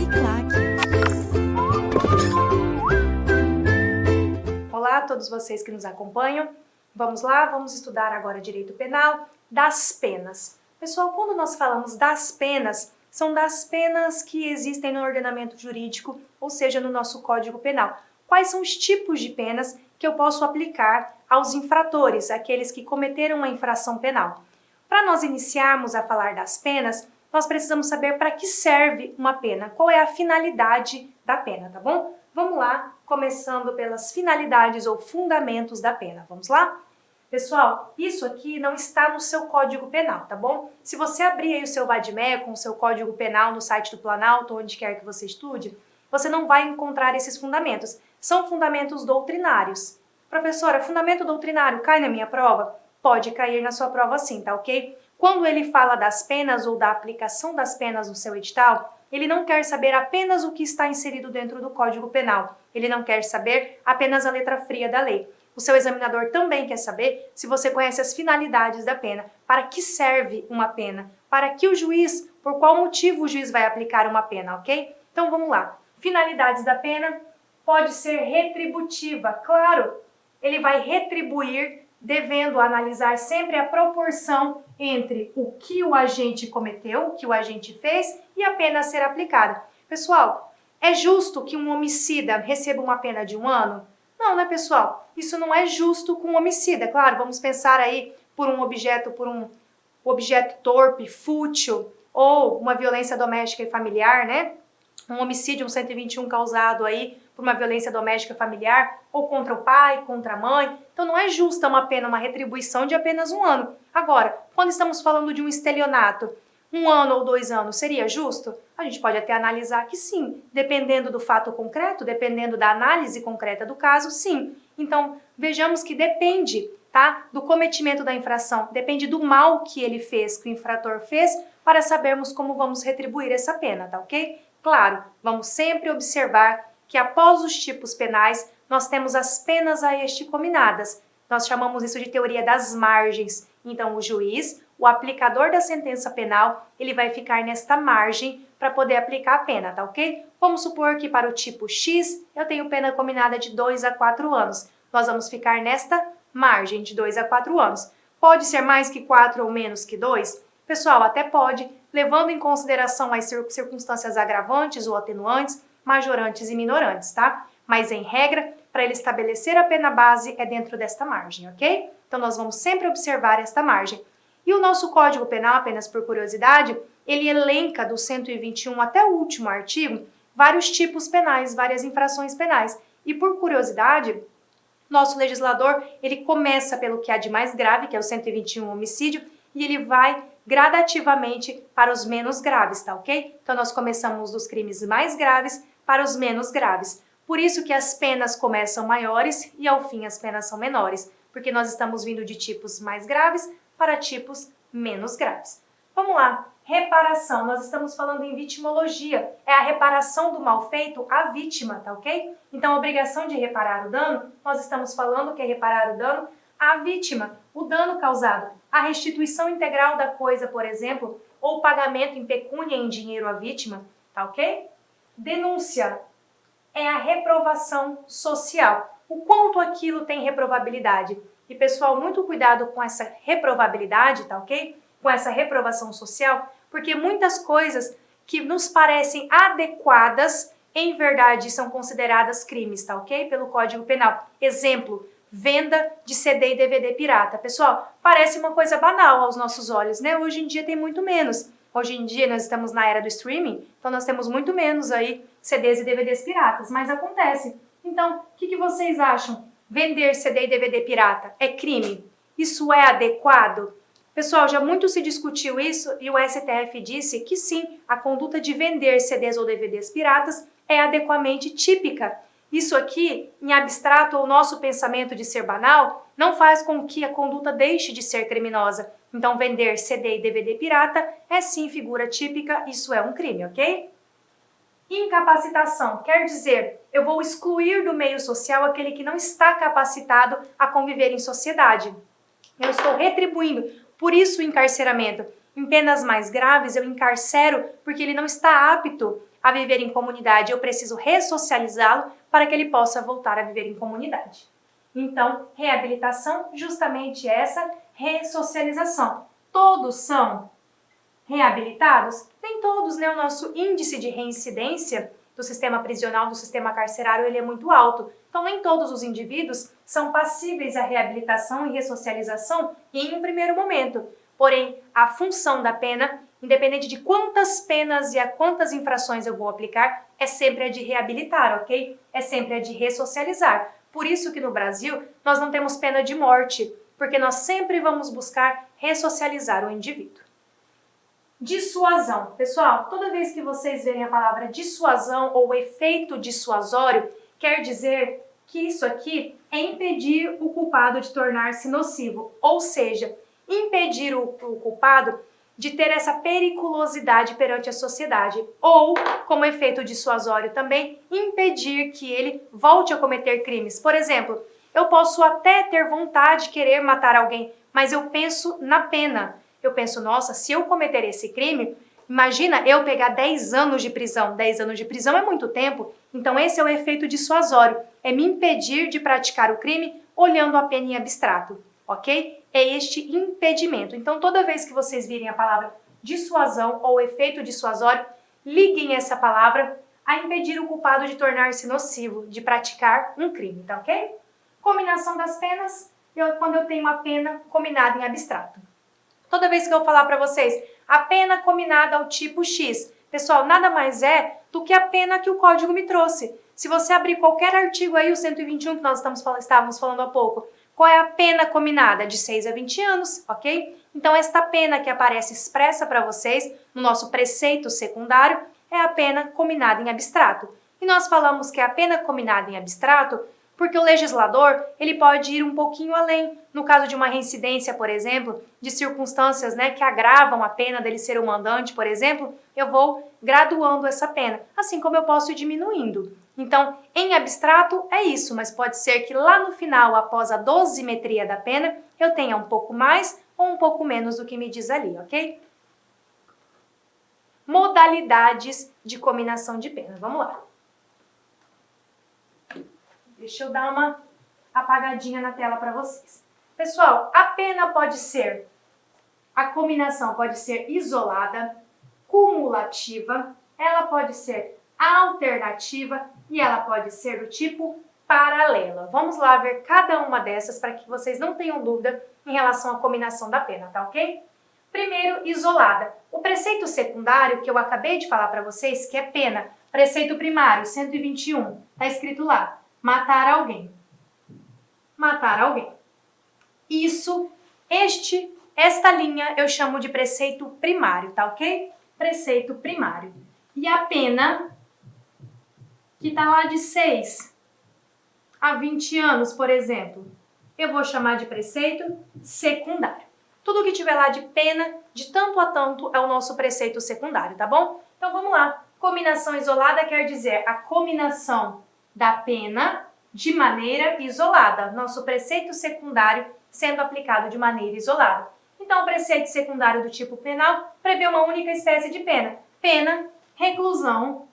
Uniclac. Olá a todos vocês que nos acompanham. Vamos lá, vamos estudar agora direito penal das penas. Pessoal, quando nós falamos das penas, são das penas que existem no ordenamento jurídico, ou seja, no nosso Código Penal. Quais são os tipos de penas que eu posso aplicar aos infratores, aqueles que cometeram uma infração penal? Para nós iniciarmos a falar das penas, nós precisamos saber para que serve uma pena, qual é a finalidade da pena, tá bom? Vamos lá, começando pelas finalidades ou fundamentos da pena. Vamos lá? Pessoal, isso aqui não está no seu Código Penal, tá bom? Se você abrir aí o seu Vadmecum, o seu Código Penal no site do Planalto, onde quer que você estude, você não vai encontrar esses fundamentos. São fundamentos doutrinários. Professora, fundamento doutrinário cai na minha prova? Pode cair na sua prova sim, tá ok? Quando ele fala das penas ou da aplicação das penas no seu edital, ele não quer saber apenas o que está inserido dentro do Código Penal. Ele não quer saber apenas a letra fria da lei. O seu examinador também quer saber se você conhece as finalidades da pena. Para que serve uma pena? Para que o juiz, por qual motivo o juiz vai aplicar uma pena, ok? Então vamos lá. Finalidades da pena pode ser retributiva. Claro, ele vai retribuir devendo analisar sempre a proporção entre o que o agente cometeu, o que o agente fez e a pena a ser aplicada. Pessoal, é justo que um homicida receba uma pena de 1 ano? Não, né, pessoal? Isso não é justo com um homicida. Claro, vamos pensar aí por um objeto torpe, fútil, ou uma violência doméstica e familiar, né? Um homicídio, um 121 causado aí por uma violência doméstica familiar, ou contra o pai, contra a mãe. Então não é justa uma pena, uma retribuição de apenas 1 ano. Agora, quando estamos falando de um estelionato, 1 ano ou 2 anos seria justo? A gente pode até analisar que sim, dependendo do fato concreto, dependendo da análise concreta do caso, sim. Então, vejamos que depende, tá, do cometimento da infração, depende do mal que ele fez, que o infrator fez, para sabermos como vamos retribuir essa pena, tá ok? Claro, vamos sempre observar que após os tipos penais, nós temos as penas a este cominadas. Nós chamamos isso de teoria das margens. Então, o juiz, o aplicador da sentença penal, ele vai ficar nesta margem para poder aplicar a pena, tá ok? Vamos supor que para o tipo X, eu tenho pena combinada de 2 a 4 anos. Nós vamos ficar nesta margem de 2 a 4 anos. Pode ser mais que 4 ou menos que 2? Pessoal, até pode, levando em consideração as circunstâncias agravantes ou atenuantes, majorantes e minorantes, tá? Mas, em regra, para ele estabelecer a pena base é dentro desta margem, ok? Então, nós vamos sempre observar esta margem. E o nosso Código Penal, apenas por curiosidade, ele elenca do 121 até o último artigo vários tipos penais, várias infrações penais. E por curiosidade, nosso legislador, ele começa pelo que há de mais grave, que é o 121 homicídio, e ele vai gradativamente para os menos graves, tá ok? Então nós começamos dos crimes mais graves para os menos graves. Por isso que as penas começam maiores e ao fim as penas são menores, porque nós estamos vindo de tipos mais graves para tipos menos graves. Vamos lá, reparação. Nós estamos falando em vitimologia, é a reparação do mal feito à vítima, tá ok? Então a obrigação de reparar o dano, nós estamos falando que é reparar o dano à vítima, o dano causado, a restituição integral da coisa, por exemplo, ou pagamento em pecúnia em dinheiro à vítima, tá ok? Denúncia é a reprovação social, o quanto aquilo tem reprovabilidade. E pessoal, muito cuidado com essa reprovabilidade, tá ok? Com essa reprovação social, porque muitas coisas que nos parecem adequadas, em verdade, são consideradas crimes, tá ok? Pelo Código Penal. Exemplo, venda de CD e DVD pirata. Pessoal, parece uma coisa banal aos nossos olhos, né? Hoje em dia tem muito menos. Hoje em dia nós estamos na era do streaming, então nós temos muito menos aí CDs e DVDs piratas, mas acontece. Então, o que vocês acham? Vender CD e DVD pirata é crime? Isso é adequado? Pessoal, já muito se discutiu isso e o STF disse que sim, a conduta de vender CDs ou DVDs piratas é adequadamente típica. Isso aqui, em abstrato, o nosso pensamento de ser banal, não faz com que a conduta deixe de ser criminosa. Então, vender CD e DVD pirata é sim figura típica, isso é um crime, ok? Incapacitação quer dizer, eu vou excluir do meio social aquele que não está capacitado a conviver em sociedade. Eu estou retribuindo, por isso o encarceramento. Em penas mais graves, eu encarcero porque ele não está apto a viver em comunidade, eu preciso ressocializá-lo para que ele possa voltar a viver em comunidade. Então, reabilitação, justamente essa ressocialização. Todos são reabilitados? Nem todos, né? O nosso índice de reincidência do sistema prisional, do sistema carcerário, ele é muito alto. Então, nem todos os indivíduos são passíveis à reabilitação e ressocialização em um primeiro momento. Porém, a função da pena, independente de quantas penas e a quantas infrações eu vou aplicar, é sempre a de reabilitar, ok? É sempre a de ressocializar. Por isso que no Brasil nós não temos pena de morte, porque nós sempre vamos buscar ressocializar o indivíduo. Dissuasão. Pessoal, toda vez que vocês verem a palavra dissuasão ou efeito dissuasório, quer dizer que isso aqui é impedir o culpado de tornar-se nocivo, ou seja, impedir o culpado de ter essa periculosidade perante a sociedade, ou, como efeito dissuasório também, impedir que ele volte a cometer crimes. Por exemplo, eu posso até ter vontade de querer matar alguém, mas eu penso na pena. Eu penso, nossa, se eu cometer esse crime, imagina eu pegar 10 anos de prisão. 10 anos de prisão é muito tempo, então esse é o efeito dissuasório, é me impedir de praticar o crime olhando a pena em abstrato, ok? É este impedimento. Então, toda vez que vocês virem a palavra dissuasão ou efeito dissuasório, liguem essa palavra a impedir o culpado de tornar-se nocivo, de praticar um crime, tá ok? Combinação das penas, quando eu tenho uma pena combinada em abstrato. Toda vez que eu falar para vocês, a pena combinada ao tipo X, pessoal, nada mais é do que a pena que o código me trouxe. Se você abrir qualquer artigo aí, o 121 que nós estávamos falando há pouco, qual é a pena combinada? De 6 a 20 anos, ok? Então, esta pena que aparece expressa para vocês no nosso preceito secundário é a pena combinada em abstrato. E nós falamos que é a pena combinada em abstrato porque o legislador ele pode ir um pouquinho além. No caso de uma reincidência, por exemplo, de circunstâncias, né, que agravam a pena dele ser o mandante, por exemplo, eu vou graduando essa pena, assim como eu posso ir diminuindo. Então, em abstrato é isso, mas pode ser que lá no final, após a dosimetria da pena, eu tenha um pouco mais ou um pouco menos do que me diz ali, ok? Modalidades de cominação de penas. Vamos lá. Deixa eu dar uma apagadinha na tela para vocês. Pessoal, a pena pode ser, a cominação pode ser isolada, cumulativa, ela pode ser alternativa e ela pode ser do tipo paralela. Vamos lá ver cada uma dessas para que vocês não tenham dúvida em relação à cominação da pena, tá ok? Primeiro, isolada. O preceito secundário que eu acabei de falar para vocês, que é pena, preceito primário, 121, está escrito lá. Matar alguém. Matar alguém. Esta linha eu chamo de preceito primário, tá ok? Preceito primário. E a pena, que tá lá de 6 a 20 anos, por exemplo, eu vou chamar de preceito secundário. Tudo que tiver lá de pena, de tanto a tanto, é o nosso preceito secundário, tá bom? Então vamos lá. Cominação isolada quer dizer a cominação da pena de maneira isolada. Nosso preceito secundário sendo aplicado de maneira isolada. Então, o preceito secundário do tipo penal prevê uma única espécie de pena. Pena, reclusão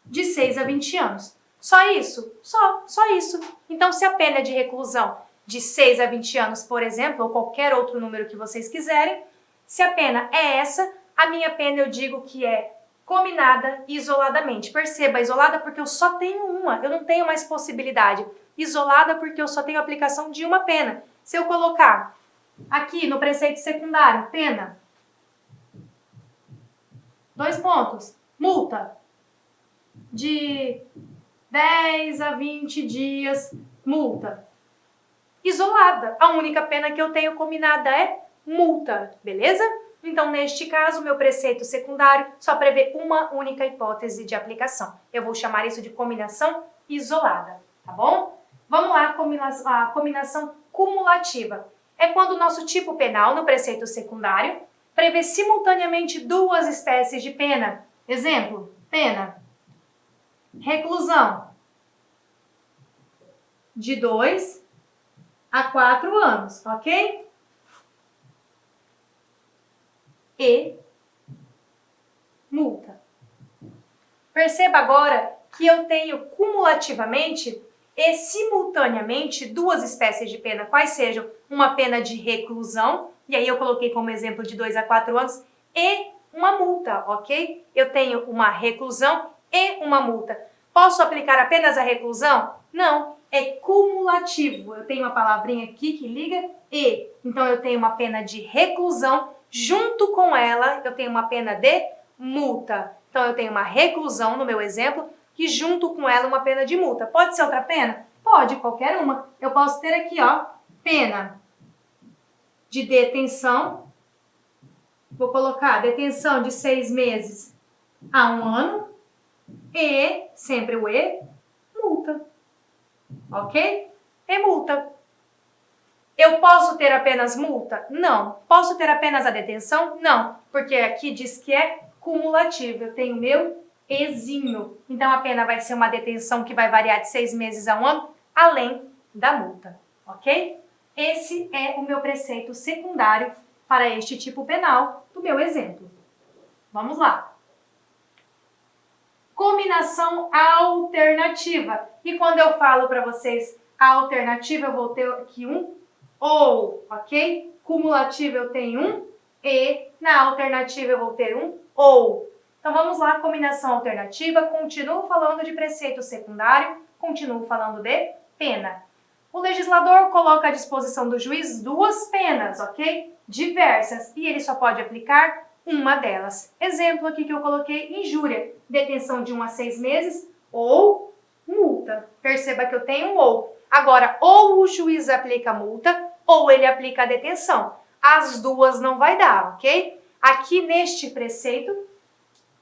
de 6 a 20 anos. Só isso? Só isso. Então, se a pena é de reclusão de 6 a 20 anos, por exemplo, ou qualquer outro número que vocês quiserem, se a pena é essa, a minha pena eu digo que é combinada isoladamente. Perceba, isolada porque eu só tenho uma, eu não tenho mais possibilidade. Isolada porque eu só tenho aplicação de uma pena. Se eu colocar aqui no preceito secundário, pena, 2 pontos, multa de 10 a 20 dias, multa. Isolada, a única pena que eu tenho combinada é multa, beleza? Então, neste caso, meu preceito secundário só prevê uma única hipótese de aplicação. Eu vou chamar isso de combinação isolada, tá bom? Vamos lá, a combinação cumulativa. É quando o nosso tipo penal, no preceito secundário, prevê simultaneamente duas espécies de pena. Exemplo, pena reclusão de 2 a 4 anos, ok? E multa. Perceba agora que eu tenho cumulativamente e simultaneamente duas espécies de pena, quais sejam uma pena de reclusão, e aí eu coloquei como exemplo de 2 a 4 anos, e uma multa, ok? Eu tenho uma reclusão e uma multa. Posso aplicar apenas a reclusão? Não, é cumulativo. Eu tenho uma palavrinha aqui que liga e. Então, eu tenho uma pena de reclusão, junto com ela eu tenho uma pena de multa. Então, eu tenho uma reclusão, no meu exemplo, que junto com ela uma pena de multa. Pode ser outra pena? Pode, qualquer uma. Eu posso ter aqui, ó, pena de detenção. Vou colocar detenção de 6 meses a 1 ano e, sempre o e, multa. Ok? E multa. Eu posso ter apenas multa? Não. Posso ter apenas a detenção? Não. Porque aqui diz que é cumulativo. Eu tenho meu ezinho. Então, a pena vai ser uma detenção que vai variar de 6 meses a 1 ano, além da multa. Ok? Esse é o meu preceito secundário para este tipo penal do meu exemplo. Vamos lá. Combinação alternativa. E quando eu falo para vocês a alternativa, eu vou ter aqui um ou, ok? Cumulativo eu tenho um e, na alternativa eu vou ter um ou. Então vamos lá, combinação alternativa, continuo falando de preceito secundário, continuo falando de pena. O legislador coloca à disposição do juiz duas penas, ok? Diversas, e ele só pode aplicar uma delas. Exemplo aqui que eu coloquei, injúria, detenção de 1 a 6 meses ou multa. Perceba que eu tenho um ou. Agora, ou o juiz aplica a multa ou ele aplica a detenção. As duas não vai dar, ok? Aqui neste preceito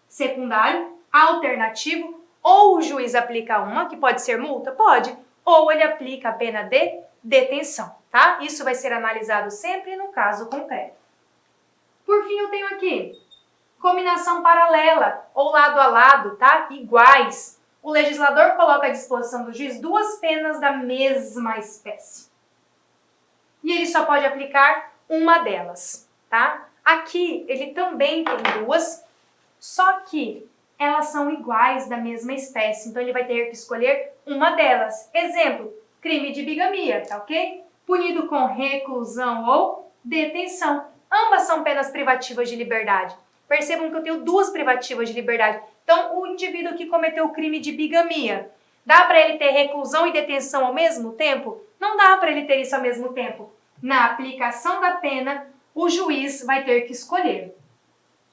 secundário, alternativo, ou o juiz aplica uma, que pode ser multa? Pode. Ou ele aplica a pena de detenção, tá? Isso vai ser analisado sempre no caso concreto. Por fim, eu tenho aqui combinação paralela ou lado a lado, tá? Iguais. O legislador coloca à disposição do juiz duas penas da mesma espécie. E ele só pode aplicar uma delas, tá? Aqui ele também tem duas, só que elas são iguais da mesma espécie, então ele vai ter que escolher uma delas. Exemplo, crime de bigamia, tá ok? Punido com reclusão ou detenção. Ambas são penas privativas de liberdade. Percebam que eu tenho duas privativas de liberdade. Então, o indivíduo que cometeu o crime de bigamia, dá para ele ter reclusão e detenção ao mesmo tempo? Não dá para ele ter isso ao mesmo tempo. Na aplicação da pena, o juiz vai ter que escolher.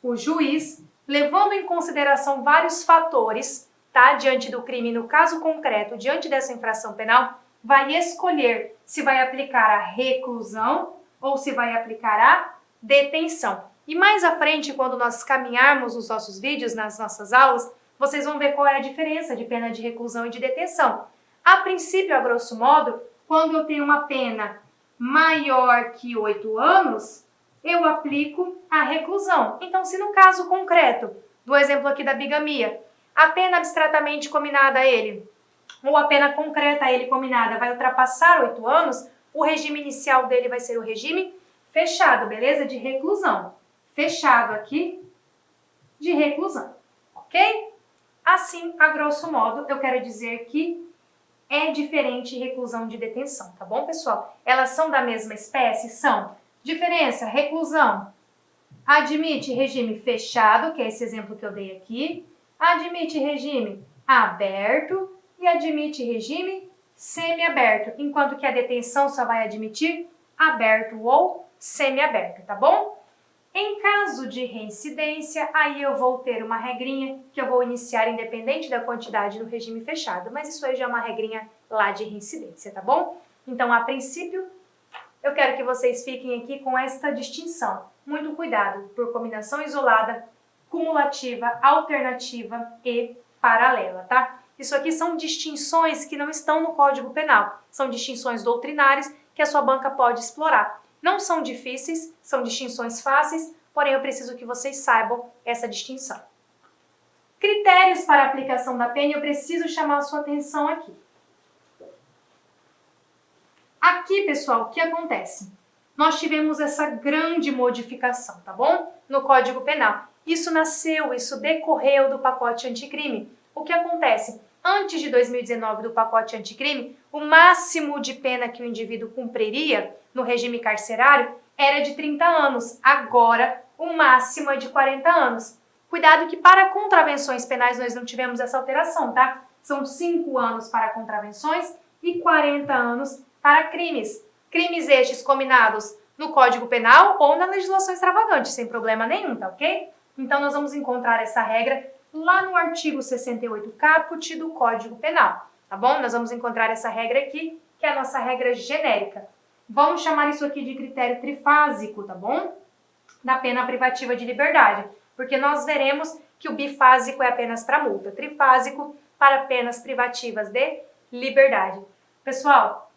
O juiz, levando em consideração vários fatores, tá, diante do crime, no caso concreto, diante dessa infração penal, vai escolher se vai aplicar a reclusão ou se vai aplicar a detenção. E mais à frente, quando nós caminharmos nos nossos vídeos, nas nossas aulas, vocês vão ver qual é a diferença de pena de reclusão e de detenção. A princípio, a grosso modo, quando eu tenho uma pena maior que 8 anos, eu aplico a reclusão. Então, se no caso concreto, do exemplo aqui da bigamia, a pena abstratamente combinada a ele, ou a pena concreta a ele combinada vai ultrapassar 8 anos, o regime inicial dele vai ser o regime fechado, beleza? De reclusão. Fechado aqui, de reclusão, ok? Assim, a grosso modo, eu quero dizer que é diferente reclusão de detenção, tá bom, pessoal? Elas são da mesma espécie? São. Diferença, reclusão. Admite regime fechado, que é esse exemplo que eu dei aqui. Admite regime aberto e admite regime semiaberto, enquanto que a detenção só vai admitir aberto ou semiaberto, tá bom? Em caso de reincidência, aí eu vou ter uma regrinha que eu vou iniciar independente da quantidade no regime fechado, mas isso aí já é uma regrinha lá de reincidência, tá bom? Então, a princípio, eu quero que vocês fiquem aqui com esta distinção. Muito cuidado por combinação isolada, cumulativa, alternativa e paralela, tá? Isso aqui são distinções que não estão no Código Penal. São distinções doutrinárias que a sua banca pode explorar. Não são difíceis, são distinções fáceis, porém eu preciso que vocês saibam essa distinção. Critérios para a aplicação da pena, eu preciso chamar a sua atenção aqui. Aqui, pessoal, o que acontece? Nós tivemos essa grande modificação, tá bom? No Código Penal. Isso nasceu, isso decorreu do pacote anticrime. O que acontece? Antes de 2019, do pacote anticrime, o máximo de pena que o indivíduo cumpriria no regime carcerário era de 30 anos. Agora, o máximo é de 40 anos. Cuidado que para contravenções penais nós não tivemos essa alteração, tá? São 5 anos para contravenções e 40 anos para crimes. Crimes estes combinados no Código Penal ou na legislação extravagante, sem problema nenhum, tá ok? Então, nós vamos encontrar essa regra lá no artigo 68 caput do Código Penal, tá bom? Nós vamos encontrar essa regra aqui, que é a nossa regra genérica. Vamos chamar isso aqui de critério trifásico, tá bom? Da pena privativa de liberdade, porque nós veremos que o bifásico é apenas para multa, trifásico para penas privativas de liberdade. Pessoal,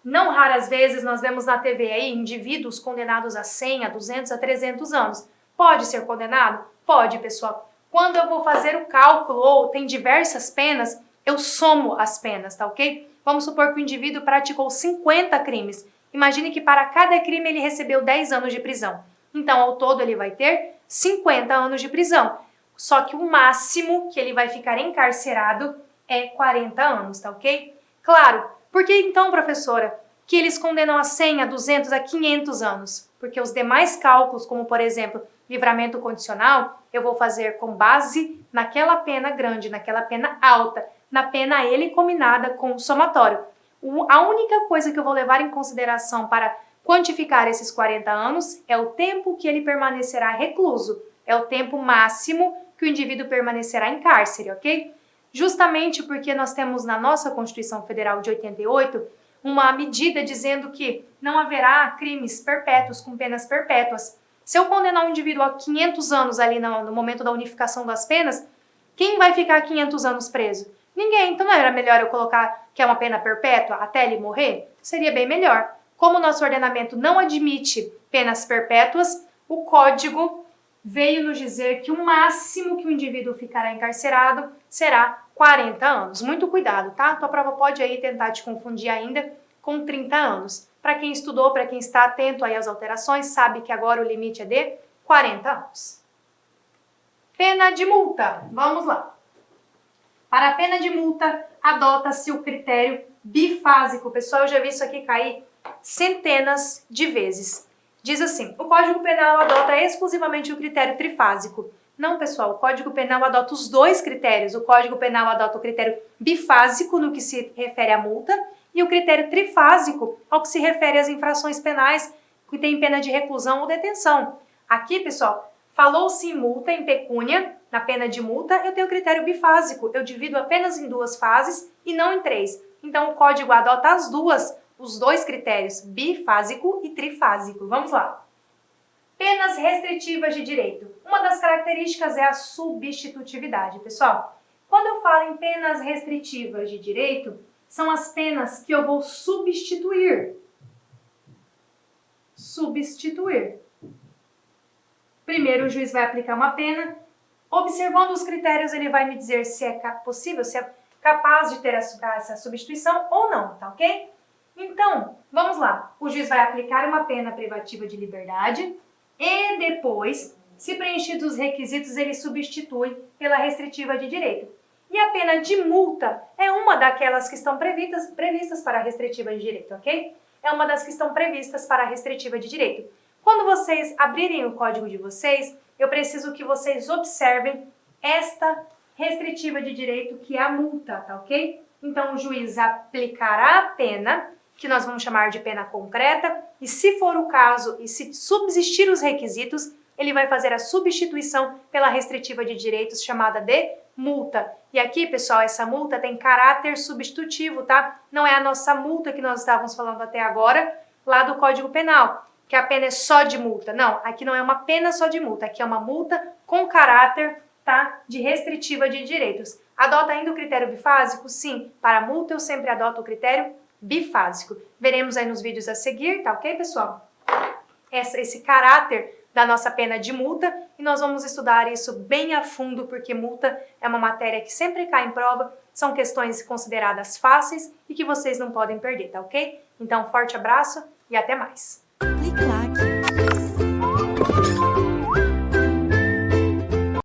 não raras vezes nós vemos na TV aí indivíduos condenados a 100, a 200, a 300 anos. Pode ser condenado? Pode, pessoal. Quando eu vou fazer o cálculo ou tem diversas penas, eu somo as penas, tá ok? Vamos supor que o indivíduo praticou 50 crimes. Imagine que para cada crime ele recebeu 10 anos de prisão. Então, ao todo, ele vai ter 50 anos de prisão. Só que o máximo que ele vai ficar encarcerado é 40 anos, tá ok? Claro, por que então, professora, que eles condenam a 100, a 200, a 500 anos? Porque os demais cálculos, como por exemplo, livramento condicional, eu vou fazer com base naquela pena grande, naquela pena alta, na pena a ele combinada com o somatório. A única coisa que eu vou levar em consideração para quantificar esses 40 anos é o tempo que ele permanecerá recluso, é o tempo máximo que o indivíduo permanecerá em cárcere, ok? Justamente porque nós temos na nossa Constituição Federal de 88 uma medida dizendo que não haverá crimes perpétuos com penas perpétuas. Se eu condenar um indivíduo a 500 anos ali no momento da unificação das penas, quem vai ficar 500 anos preso? Ninguém. Então não era melhor eu colocar que é uma pena perpétua até ele morrer? Seria bem melhor. Como o nosso ordenamento não admite penas perpétuas, o Código veio nos dizer que o máximo que o indivíduo ficará encarcerado será 40 anos. Muito cuidado, tá? Tua prova pode aí tentar te confundir ainda com 30 anos. Para quem estudou, para quem está atento aí às alterações, sabe que agora o limite é de 40 anos. Pena de multa. Vamos lá. Para a pena de multa, adota-se o critério bifásico. Pessoal, eu já vi isso aqui cair centenas de vezes. Diz assim, o Código Penal adota exclusivamente o critério trifásico. Não, pessoal, o Código Penal adota os dois critérios. O Código Penal adota o critério bifásico no que se refere à multa e o critério trifásico ao que se refere às infrações penais que têm pena de reclusão ou detenção. Aqui, pessoal, falou-se em multa, em pecúnia, na pena de multa, eu tenho o critério bifásico. Eu divido apenas em 2 fases e não em 3. Então, o Código adota os dois critérios, bifásico e trifásico. Vamos lá. Penas restritivas de direito. Uma das características é a substitutividade. Pessoal, quando eu falo em penas restritivas de direito, são as penas que eu vou substituir. Substituir. Primeiro, o juiz vai aplicar uma pena. Observando os critérios, ele vai me dizer se é possível, se é capaz de ter essa substituição ou não, tá ok? Então, vamos lá. O juiz vai aplicar uma pena privativa de liberdade e depois, se preenchidos os requisitos, ele substitui pela restritiva de direito. E a pena de multa é uma daquelas que estão previstas para a restritiva de direito, ok? É uma das que estão previstas para a restritiva de direito. Quando vocês abrirem o código de vocês, eu preciso que vocês observem esta restritiva de direito, que é a multa, tá ok? Então, o juiz aplicará a pena, que nós vamos chamar de pena concreta, e se for o caso, e se subsistir os requisitos, ele vai fazer a substituição pela restritiva de direitos, chamada de multa. E aqui, pessoal, essa multa tem caráter substitutivo, tá? Não é a nossa multa que nós estávamos falando até agora, lá do Código Penal, que a pena é só de multa. Não, aqui não é uma pena só de multa, aqui é uma multa com caráter, tá, de restritiva de direitos. Adota ainda o critério bifásico? Sim, para multa eu sempre adoto o critério bifásico. Veremos aí nos vídeos a seguir, tá ok, pessoal? Esse caráter da nossa pena de multa, e nós vamos estudar isso bem a fundo, porque multa é uma matéria que sempre cai em prova, são questões consideradas fáceis e que vocês não podem perder, tá ok? Então, forte abraço e até mais!